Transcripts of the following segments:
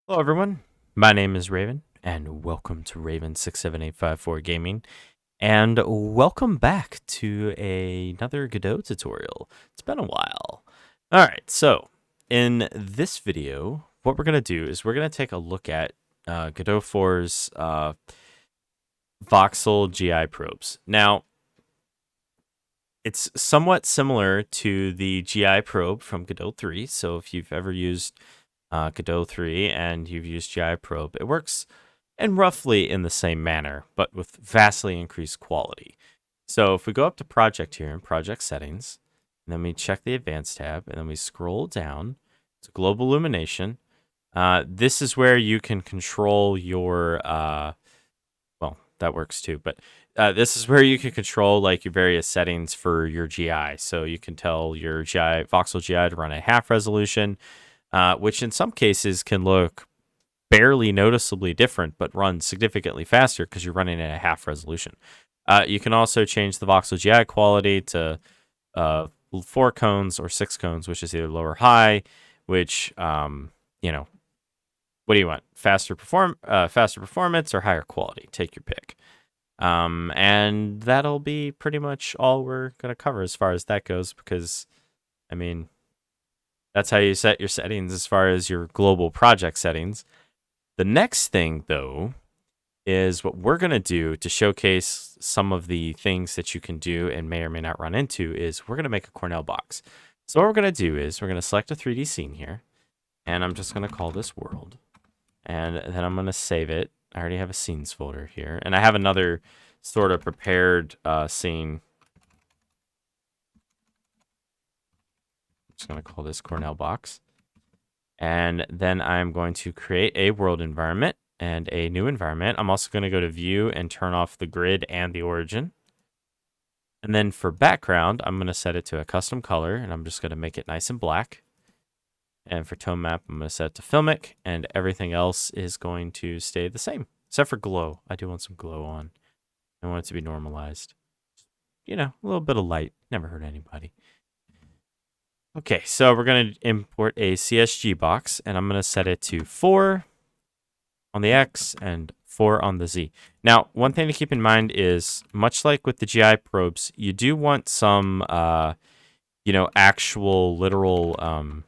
Hello, everyone. My name is Raven, and welcome to Raven67854 Gaming. And welcome back to another Godot tutorial. It's been a while. All right, so in this video, what we're going to do is we're going to take a look at Godot 4's VoxelGI probes. Now, it's somewhat similar to the GI probe from Godot 3. So if you've ever used Godot 3 and you've used GI probe, it works in roughly in the same manner, but with vastly increased quality. So if we go up to project here in project settings, and then we check the advanced tab, and then we scroll down to global illumination, this is where you can control your, well, that works too, but this is where you can control like your various settings for your GI. So you can tell your GI, voxel GI to run at half resolution, which in some cases can look barely noticeably different, but run significantly faster because you're running at a half resolution. You can also change the VoxelGI quality to 4 cones or 6 cones, which is either low or high, which, you know, what do you want? Faster performance or higher quality? Take your pick. And that'll be pretty much all we're going to cover as far as that goes, because, I mean, that's how you set your settings as far as your global project settings. The next thing, though, is what we're going to do to showcase some of the things that you can do and may or may not run into is we're going to make a Cornell box. So what we're going to do is we're going to select a 3D scene here, and I'm just going to call this world. And then I'm going to save it. I already have a scenes folder here, and I have another sort of prepared scene. I'm just going to call this Cornell box. And then I'm going to create a world environment and a new environment. I'm also going to go to view and turn off the grid and the origin. And then for background, I'm going to set it to a custom color, and I'm just going to make it nice and black. And for tone map, I'm going to set it to filmic, and everything else is going to stay the same, except for glow. I do want some glow on. I want it to be normalized. You know, a little bit of light. Never hurt anybody. Okay, so we're going to import a CSG box, and I'm going to set it to 4 on the X and 4 on the Z. Now, one thing to keep in mind is, much like with the GI probes, you do want some, actual literal, I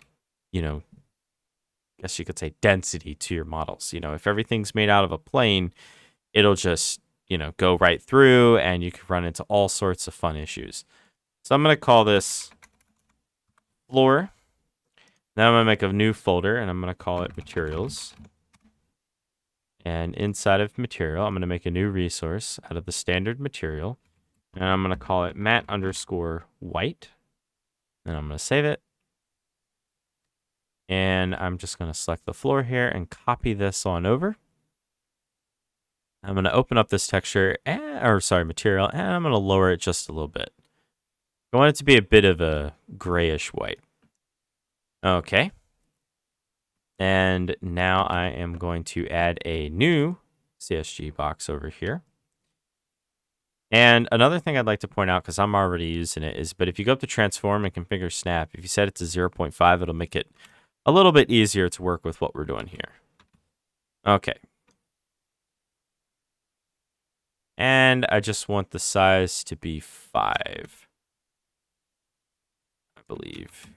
guess you could say density to your models. You know, if everything's made out of a plane, it'll just, go right through, and you can run into all sorts of fun issues. So I'm going to call this floor. Now I'm going to make a new folder, and I'm going to call it materials. And inside of material, I'm going to make a new resource out of the standard material. And I'm going to call it matte_white. Then I'm going to save it. And I'm just going to select the floor here and copy this on over. I'm going to open up this texture, material, and I'm going to lower it just a little bit. I want it to be a bit of a grayish white. Okay. And now I am going to add a new CSG box over here. And another thing I'd like to point out, because I'm already using it, is, but if you go up to transform and configure snap, if you set it to 0.5, it'll make it a little bit easier to work with what we're doing here. Okay. And I just want the size to be 5. I believe.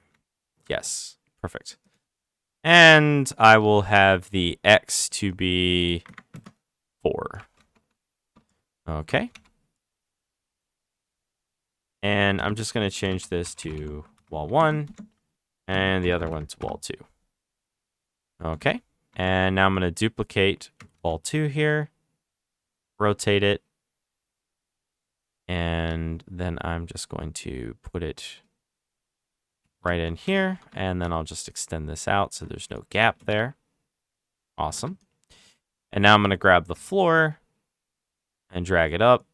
Yes. Perfect. And I will have the X to be 4. Okay. And I'm just going to change this to wall 1 and the other one to wall 2. Okay. And now I'm going to duplicate wall 2 here, rotate it, and then I'm just going to put it right in here, and then I'll just extend this out so there's no gap there. Awesome. And now I'm going to grab the floor and drag it up,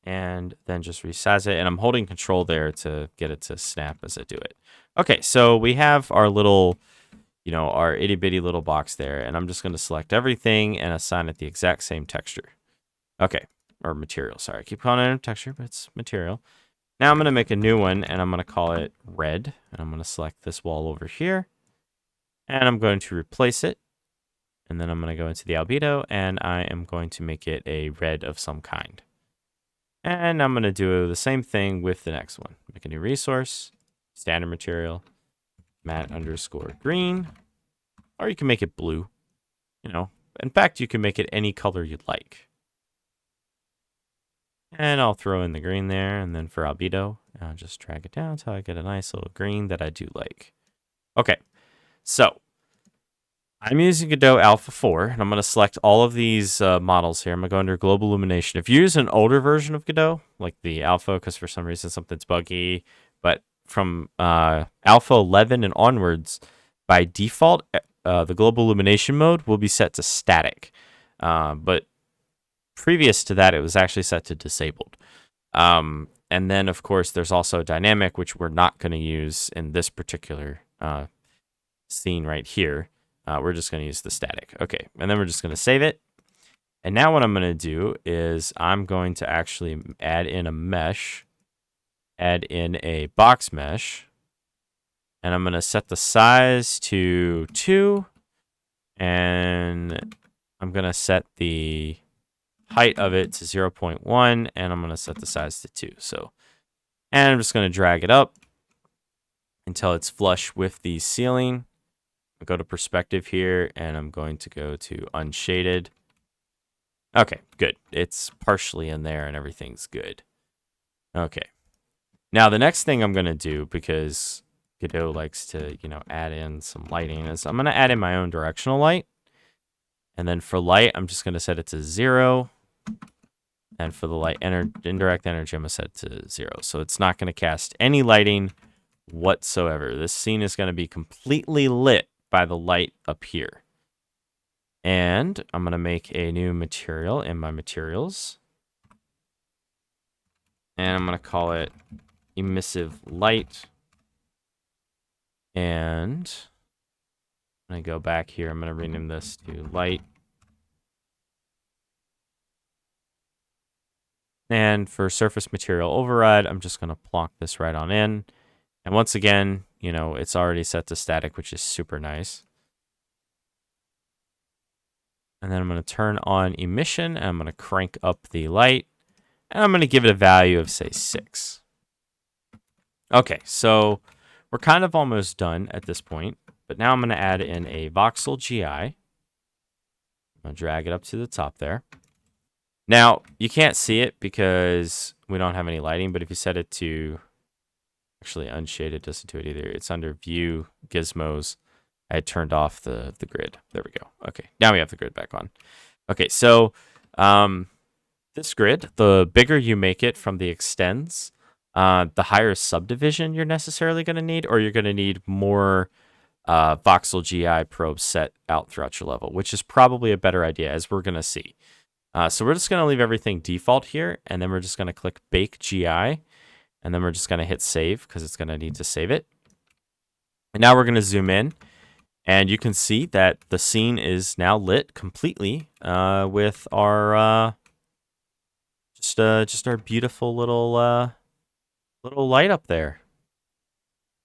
and then just resize it. And I'm holding control there to get it to snap as I do it. Okay, so we have our little, our itty bitty little box there, and I'm just going to select everything and assign it the exact same texture. Okay, or material, sorry. I keep calling it a texture, but it's material. Now I'm going to make a new one, and I'm going to call it red. And I'm going to select this wall over here. And I'm going to replace it. And then I'm going to go into the albedo, and I am going to make it a red of some kind. And I'm going to do the same thing with the next one. Make a new resource, standard material, matte_green, or you can make it blue. You know, in fact, you can make it any color you'd like. And I'll throw in the green there, and then for albedo, I'll just drag it down until I get a nice little green that I do like. Okay, so I'm using Godot Alpha 4, and I'm going to select all of these models here. I'm going to go under Global Illumination. If you use an older version of Godot, like the Alpha, because for some reason something's buggy, but from Alpha 11 and onwards, by default, the Global Illumination mode will be set to static. But previous to that, it was actually set to disabled. And then, of course, there's also dynamic, which we're not going to use in this particular scene right here. We're just going to use the static. Okay, and then we're just going to save it. And now what I'm going to do is I'm going to actually add in a mesh, add in a box mesh, and I'm going to set the size to 2, and I'm going to set the height of it to 0.1, and I'm going to set the size to 2. So, and I'm just going to drag it up until it's flush with the ceiling. I'll go to perspective here, and I'm going to go to unshaded. Okay, good. It's partially in there, and everything's good. Okay. Now, the next thing I'm going to do, because Godot likes to, add in some lighting, is I'm going to add in my own directional light. And then for light, I'm just going to set it to 0. And for the light indirect energy, I'm going to set it to 0. So it's not going to cast any lighting whatsoever. This scene is going to be completely lit by the light up here. And I'm going to make a new material in my materials. And I'm going to call it emissive light. And I'm going to go back here. I'm going to rename this to light. And for surface material override, I'm just going to plonk this right on in. And once again, it's already set to static, which is super nice. And then I'm going to turn on emission, and I'm going to crank up the light. And I'm going to give it a value of, say, 6. Okay, so we're kind of almost done at this point. But now I'm going to add in a VoxelGI. I'm going to drag it up to the top there. Now, you can't see it because we don't have any lighting, but if you set it to, actually unshaded doesn't do it either. It's under View, Gizmos. I had turned off the grid. There we go. Okay, now we have the grid back on. Okay, so this grid, the bigger you make it from the extends, the higher subdivision you're necessarily going to need, or you're going to need more VoxelGI probes set out throughout your level, which is probably a better idea, as we're going to see. So we're just going to leave everything default here, and then we're just going to click Bake GI, and then we're just going to hit Save, because it's going to need to save it. And now we're going to zoom in, and you can see that the scene is now lit completely with our just our beautiful little light up there.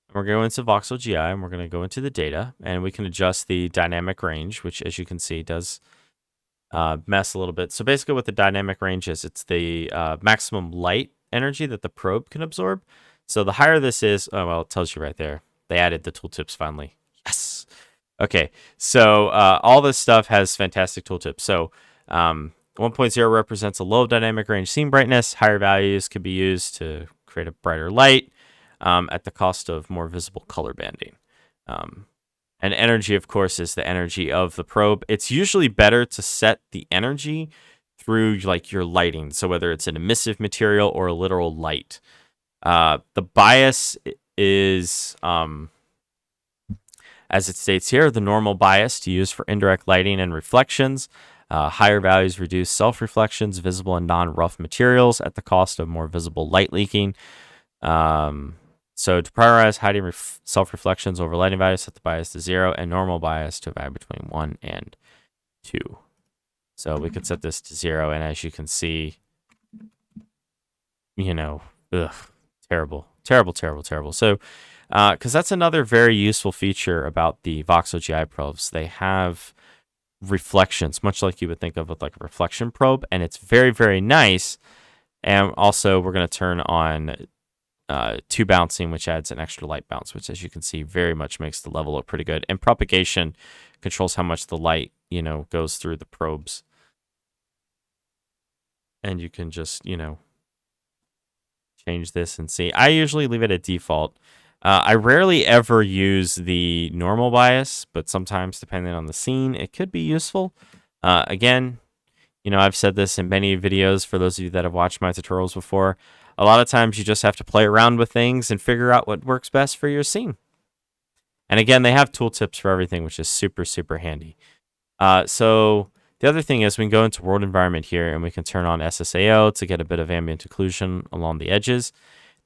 And we're going into VoxelGI, and we're going to go into the data, and we can adjust the dynamic range, which, as you can see, does mess a little bit. So basically what the dynamic range is, it's the maximum light energy that the probe can absorb. So the higher this is, oh, well, it tells you right there. They added the tooltips finally. Yes. Okay. So all this stuff has fantastic tooltips. So 1.0 represents a low dynamic range scene brightness. Higher values can be used to create a brighter light at the cost of more visible color banding. And energy, of course, is the energy of the probe. It's usually better to set the energy through like your lighting. So whether it's an emissive material or a literal light. The bias is, as it states here, the normal bias to use for indirect lighting and reflections. Higher values reduce self-reflections, visible and non-rough materials at the cost of more visible light leaking. So to prioritize hiding self-reflections over lighting values, set the bias to 0 and normal bias to a value between 1 and 2. So we could set this to 0, and as you can see, terrible, terrible, terrible, terrible. So, because that's another very useful feature about the VoxelGI probes. They have reflections, much like you would think of with like a reflection probe, and it's very, very nice. And also, we're going to turn on two bouncing, which adds an extra light bounce, which, as you can see, very much makes the level look pretty good. And propagation controls how much the light, goes through the probes. And you can just, change this and see. I usually leave it at default. I rarely ever use the normal bias, but sometimes, depending on the scene, it could be useful. Again, I've said this in many videos for those of you that have watched my tutorials before. A lot of times you just have to play around with things and figure out what works best for your scene. And again, they have tooltips for everything, which is super, super handy. So the other thing is we can go into world environment here and we can turn on SSAO to get a bit of ambient occlusion along the edges.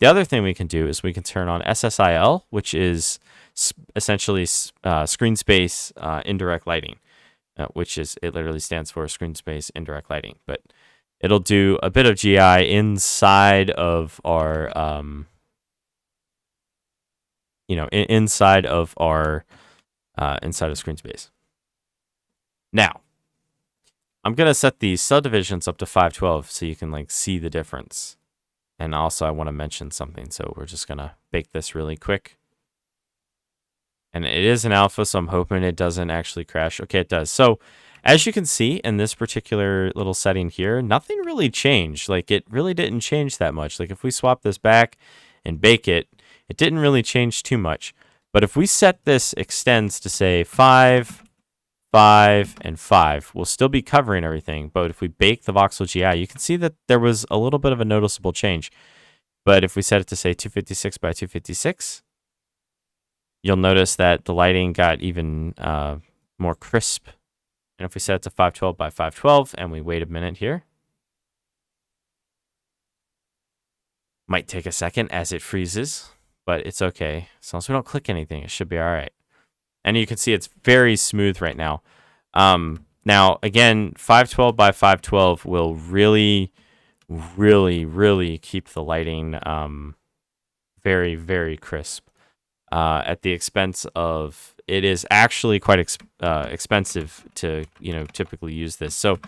The other thing we can do is we can turn on SSIL, which is essentially screen space indirect lighting, which is, it literally stands for screen space indirect lighting. But it'll do a bit of GI inside of our, inside of screen space. Now, I'm going to set the subdivisions up to 512 so you can see the difference. And also I want to mention something, so we're just going to bake this really quick. And it is an alpha, so I'm hoping it doesn't actually crash. Okay, it does. So as you can see in this particular little setting here, nothing really changed. It really didn't change that much. If we swap this back and bake it, it didn't really change too much. But if we set this extends to say 5, 5, and 5, we'll still be covering everything. But if we bake the VoxelGI, you can see that there was a little bit of a noticeable change. But if we set it to say 256 by 256, you'll notice that the lighting got even more crisp. And if we set it to 512 by 512 and we wait a minute here, might take a second as it freezes, but it's okay. As long as we don't click anything, it should be all right. And you can see it's very smooth right now. Now, again, 512 by 512 will really, really, really keep the lighting very, very crisp. At the expense of, it is actually quite expensive to typically use this. So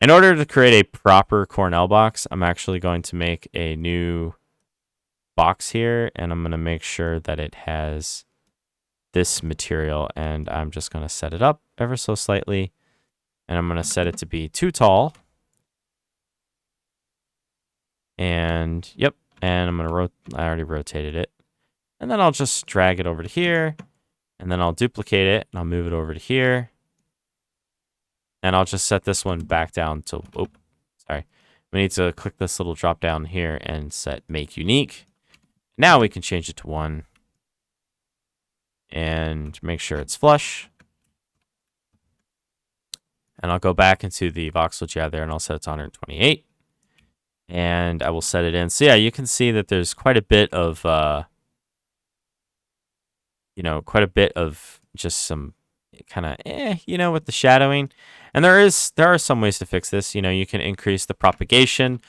in order to create a proper Cornell box, I'm actually going to make a new box here, and I'm going to make sure that it has this material, and I'm just going to set it up ever so slightly, and I'm going to set it to be too tall. And yep, and I'm going to I already rotated it. And then I'll just drag it over to here, and then I'll duplicate it, and I'll move it over to here. And I'll just set this one back down to, oh, sorry. We need to click this little drop down here and set make unique. Now we can change it to 1. And make sure it's flush. And I'll go back into the VoxelGI there, and I'll set it to 128. And I will set it in. So yeah, you can see that there's quite a bit of, just some kind of, with the shadowing. And there are some ways to fix this. You can increase the propagation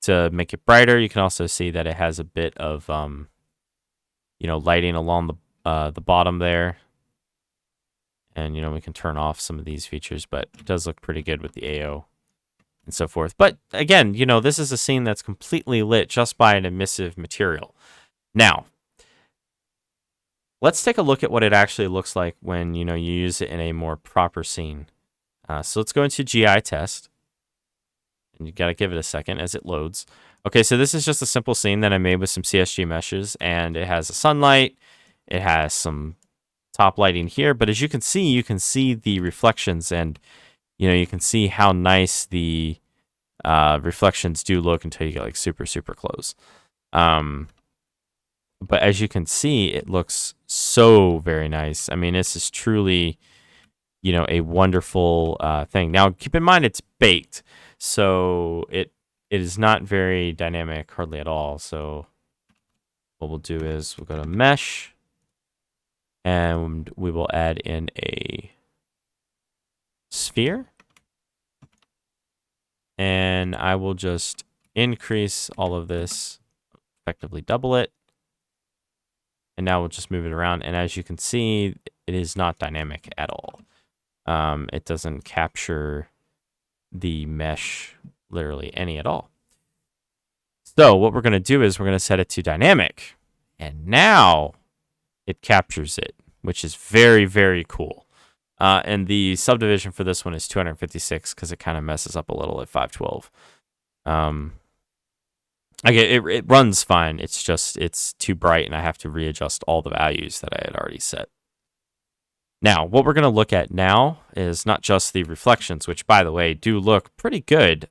to make it brighter. You can also see that it has a bit of, lighting along the bottom there. And, we can turn off some of these features, but it does look pretty good with the AO and so forth. But again, this is a scene that's completely lit just by an emissive material. Now, let's take a look at what it actually looks like when, you use it in a more proper scene. So let's go into GI test. And you got to give it a second as it loads. Okay, so this is just a simple scene that I made with some CSG meshes, and it has a sunlight. It has some top lighting here, but as you can see the reflections, and you can see how nice the reflections do look until you get super, super close. But as you can see, it looks so very nice. I mean, this is truly, a wonderful thing. Now, keep in mind it's baked, so it is not very dynamic, hardly at all. So what we'll do is we'll go to mesh, and we will add in a sphere. And I will just increase all of this effectively double it. And now we'll just move it around. And as you can see, it is not dynamic at all. It doesn't capture the mesh literally any at all. So what we're going to do is we're going to set it to dynamic. And now it captures it, which is very, very cool. And the subdivision for this one is 256 because it kind of messes up a little at 512. It runs fine. It's just, it's too bright and I have to readjust all the values that I had already set. Now, what we're going to look at now is not just the reflections, which, by the way, do look pretty good.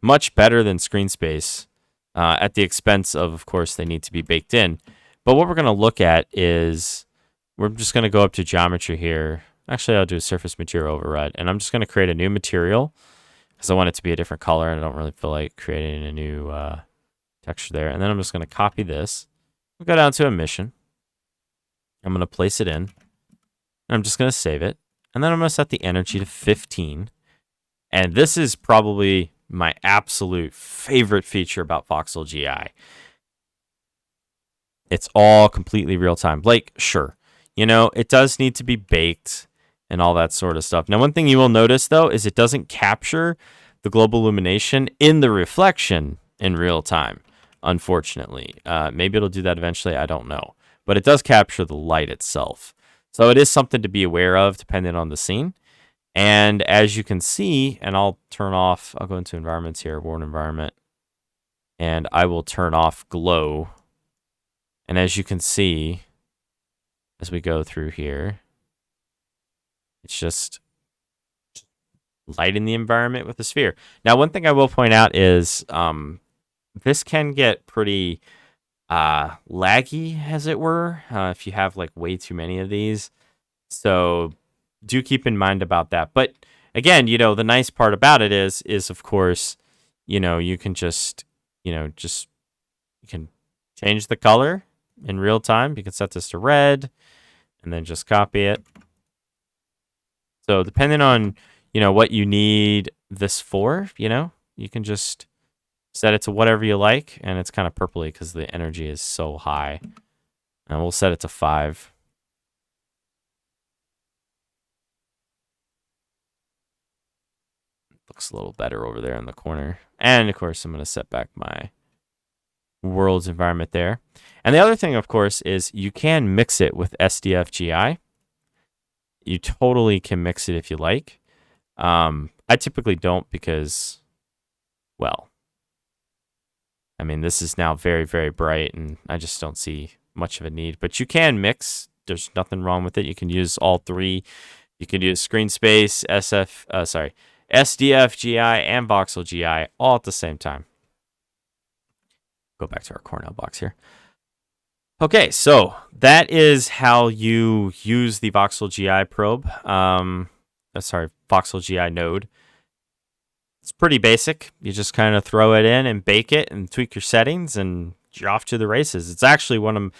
Much better than screen space, at the expense of course, they need to be baked in. But what we're going to look at is, we're just going to go up to geometry here. Actually, I'll do a surface material override, and I'm just going to create a new material because I want it to be a different color, and I don't really feel like creating a new texture there. And then I'm just going to copy this. We'll go down to emission. I'm going to place it in. And I'm just going to save it. And then I'm going to set the energy to 15. And this is probably my absolute favorite feature about VoxelGI. It's all completely real time. Like, sure, you know, it does need to be baked and all that sort of stuff. Now, one thing you will notice, though, is it doesn't capture the global illumination in the reflection in real time, unfortunately. Maybe it'll do that eventually. I don't know. But it does capture the light itself. So it is something to be aware of depending on the scene. And as you can see, and I'll go into environments here, world environment, and I will turn off glow. And as you can see, as we go through here, it's just lighting the environment with the sphere. Now, one thing I will point out is this can get pretty laggy, as it were, if you have like way too many of these. So do keep in mind about that. But again, you know, the nice part about it is of course, you know, you can just, you can change the color in real time. You can set this to red and then just copy it. So depending on, you know, what you need this for, you know, you can just set it to whatever you like, and it's kind of purpley because the energy is so high. And we'll set it to 5. Looks a little better over there in the corner. And of course, I'm going to set back my world's environment there. And the other thing, of course, is you can mix it with SDF-GI. You totally can mix it if you like. I typically don't because, well, I mean, this is now very, very bright, and I just don't see much of a need. But you can mix. There's nothing wrong with it. You can use all three. You can use screen space, SDF, GI, and VoxelGI all at the same time. Go back to our Cornell box here. Okay, so that is how you use the VoxelGI probe. VoxelGI node. It's pretty basic. You just kind of throw it in and bake it and tweak your settings, and you're off to the races. It's actually one of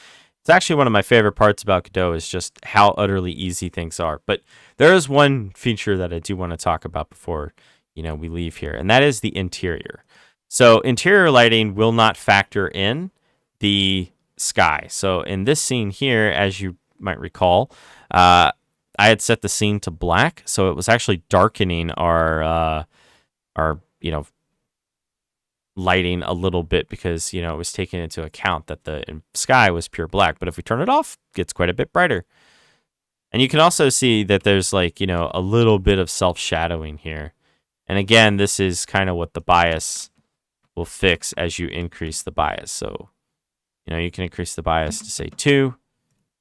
my favorite parts about Godot is just how utterly easy things are. But there is one feature that I do want to talk about before, you know, we leave here, and that is the interior. So interior lighting will not factor in the sky. So in this scene here, as you might recall, I had set the scene to black, so it was actually darkening our you know, lighting a little bit because, you know, it was taking into account that the sky was pure black. But if we turn it off, it gets quite a bit brighter. And you can also see that there's like, you know, a little bit of self-shadowing here. And again, this is kind of what the bias will fix as you increase the bias. So, you know, you can increase the bias to say 2.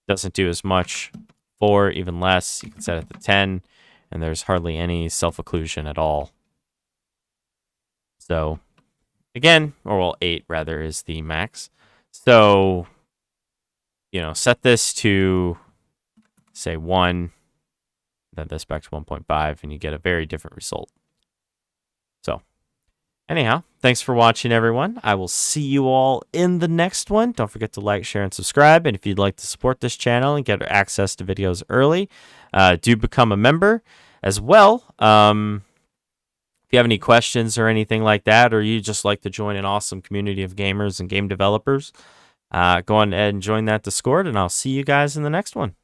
Doesn't do as much. 4, even less. You can set it to 10. And there's hardly any self-occlusion at all. So, again, or well, 8 rather is the max. So, you know, set this to, say, 1, then this back to 1.5, and you get a very different result. So, anyhow, thanks for watching, everyone. I will see you all in the next one. Don't forget to like, share, and subscribe. And if you'd like to support this channel and get access to videos early, do become a member as well. you have any questions or anything like that, or you just like to join an awesome community of gamers and game developers, go on ahead and join that Discord, and I'll see you guys in the next one.